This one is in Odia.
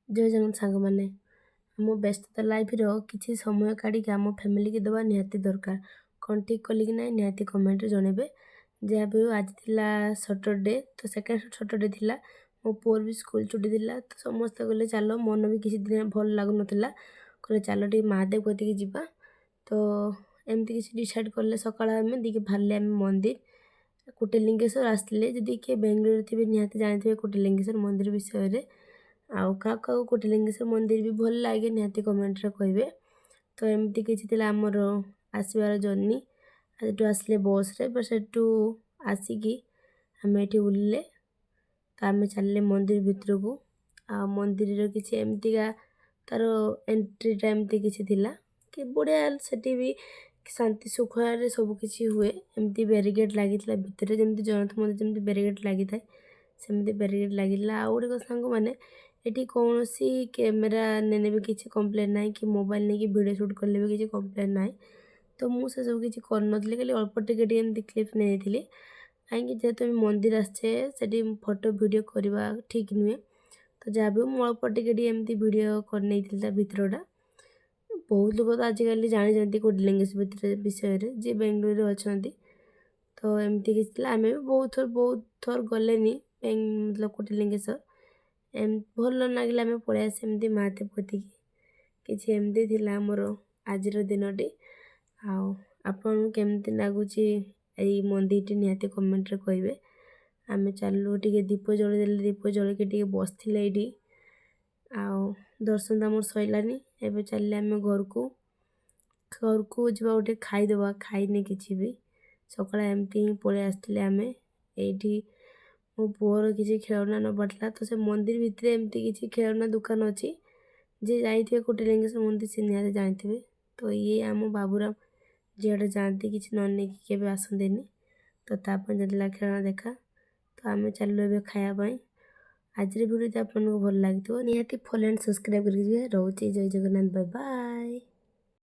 ଜୟ ଜଗନ୍ନାଥ ସାଙ୍ଗମାନେ। ଆମ ବ୍ୟସ୍ତତା ଲାଇଫ୍‌ର କିଛି ସମୟ କାଢ଼ିକି ଆମ ଫ୍ୟାମିଲିକି ଦେବା ନିହାତି ଦରକାର। କ'ଣ ଠିକ୍ କଲି କି ନାହିଁ ନିହାତି କମେଣ୍ଟରେ ଜଣାଇବେ। ଯାହା ବି ହେଉ ଆଜି ଥିଲା ସଟର୍‌ଡେ, ତ ସେକେଣ୍ଡ ସଟର୍‌ଡେ ଥିଲା। ମୋ ପୁଅର ବି ସ୍କୁଲ ଛୁଟି ଥିଲା, ତ ସମସ୍ତେ କହିଲେ ଚାଲ, ମନ ବି କିଛି ଦିନ ଭଲ ଲାଗୁନଥିଲା, କହିଲେ ଚାଲ ଟିକେ ମହାଦେବ କତିକି ଯିବା। ତ ଏମିତି କିଛି ଡିସାଇଡ଼୍ କଲେ ସକାଳେ ଆମେ ଦେଇକି ବାହାରିଲେ ଆମେ ମନ୍ଦିର କୋଟିଲିଙ୍ଗେଶ୍ୱର ଆସିଥିଲେ। ଯଦି କିଏ ବେଙ୍ଗଲୋରରେ ଥିବେ ନିହାତି ଜାଣିଥିବେ କୋଟିଲିଙ୍ଗେଶ୍ୱର ମନ୍ଦିର ବିଷୟରେ। ଆଉ କାହାକୁ କାହାକୁ କୋଟିଲିଙ୍ଗେଶ୍ୱର ମନ୍ଦିର ବି ଭଲ ଲାଗେ ନିହାତି କମେଣ୍ଟରେ କହିବେ। ତ ଏମିତି କିଛି ଥିଲା ଆମର ଆସିବାର ଜର୍ଣ୍ଣି। ସେଠୁ ଆସିଲେ ବସ୍‌ରେ, ସେଠୁ ଆସିକି ଆମେ ଏଠି ଓହ୍ଲେଇଲେ। ତ ଆମେ ଚାଲିଲେ ମନ୍ଦିର ଭିତରକୁ। ଆଉ ମନ୍ଦିରର କିଛି ଏମିତିକା ତା'ର ଏଣ୍ଟ୍ରିଟା ଏମିତି କିଛି ଥିଲା କି ବଢ଼ିଆ, ସେଠି ବି ଶାନ୍ତି ଶୃଙ୍ଖଳାରେ ସବୁକିଛି ହୁଏ। ଏମିତି ବ୍ୟାରିକେଡ୍ ଲାଗିଥିଲା ଭିତରେ, ଯେମିତି ଜଗନ୍ନାଥ ମନ୍ଦିର ଯେମିତି ବ୍ୟାରିକେଡ୍ ଲାଗିଥାଏ ସେମିତି ବ୍ୟାରିକେଡ୍ ଲାଗିଥିଲା। ଆଉ ଗୋଟେ କଥା ସାଙ୍ଗମାନେ, ଏଠି କୌଣସି କ୍ୟାମେରା ନେଲେ ବି କିଛି କମ୍ପ୍ଲେନ୍ ନାହିଁ, କି ମୋବାଇଲ୍ ନେଇକି ଭିଡ଼ିଓ ସୁଟ୍ କଲେ ବି କିଛି କମ୍ପ୍ଲେନ୍ ନାହିଁ। ତ ମୁଁ ସେସବୁ କିଛି କରିନଥିଲି, ଖାଲି ଅଳ୍ପ ଟିକେ ଏମିତି କ୍ଲିପ୍ ନେଇଥିଲି। କାହିଁକି ଯେହେତୁ ଆମେ ମନ୍ଦିର ଆସିଛେ, ସେଠି ଫଟୋ ଭିଡ଼ିଓ କରିବା ଠିକ୍ ନୁହେଁ। ତ ଯାହା ବି ହେଉ ମୁଁ ଅଳ୍ପ ଟିକେ ଏମିତି ଭିଡ଼ିଓ କରିନେଇଥିଲି ତା ଭିତରଟା। ବହୁତ ଲୋକ ତ ଆଜିକାଲି ଜାଣିଛନ୍ତି କୋଟିଲିଙ୍ଗେଶ୍ୱର ବିଷୟରେ, ଯିଏ ବେଙ୍ଗଲୋରରେ ଅଛନ୍ତି। ତ ଏମିତି କିଛି ଥିଲା। ଆମେ ବି ବହୁତ ଥର ଗଲେନି ମତଲବ କୋଟିଲିଙ୍ଗେଶ୍ୱର। ଭଲ ଲାଗିଲା, ଆମେ ପଳେଇ ଆସେ ଏମିତି ମହାଦେବ କତିକି। କିଛି ଏମିତି ଥିଲା ଆମର ଆଜିର ଦିନଟି। ଆଉ ଆପଣଙ୍କୁ କେମିତି ଲାଗୁଛି ଏଇ ମନ୍ଦିରଟି ନିହାତି କମେଣ୍ଟରେ କହିବେ। ଆମେ ଚାଲିଲୁ, ଟିକେ ଦୀପ ଜଳେଇଦେଲେ, ଦୀପ ଜଳେଇକି ଟିକେ ବସିଥିଲେ ଏଇଠି। ଆଉ ଦର୍ଶନ ତ ଆମର ସରିଲାନି। ଏବେ ଚାଲିଲେ ଆମେ ଘରକୁ ଯିବା, ଗୋଟେ ଖାଇଦେବା। ଖାଇନି କିଛି ବି, ସକାଳେ ଏମିତି ହିଁ ପଳେଇ ଆସିଥିଲେ ଆମେ। ଏଇଠି ମୋ ପୁଅର କିଛି ଖେଳନା ନେବାର ଥିଲା, ତ ସେ ମନ୍ଦିର ଭିତରେ ଏମିତି କିଛି ଖେଳନା ଦୋକାନ ଅଛି। ଯିଏ ଯାଇଥିବେ କୋଟିଲିଙ୍ଗେଶ୍ୱର ମନ୍ଦିର ସେ ନିହାତି ଜାଣିଥିବେ। ତ ଇଏ ଆମ ବାବୁରାମ ଯିଆଡ଼େ ଯାଆନ୍ତି କିଛି ନ ନେଇକି କେବେ ଆସନ୍ତିନି। ତ ତା ପାଇଁ ଯାଇଥିଲା ଖେଳନା ଦେଖା। ତ ଆମେ ଚାଲିଲୁ ଏବେ ଖାଇବା ପାଇଁ। ଆଜିର ଭିଡ଼ିଓ ଯଦି ଆପଣଙ୍କୁ ଭଲ ଲାଗିଥିବ ନିହାତି ଫଲୋ ଆଣ୍ଡ ସବସ୍କ୍ରାଇବ୍ କରିକି ଯିବେ। ରହୁଛି, ଜୟ ଜଗନ୍ନାଥ, ବାଏ ବାଏ।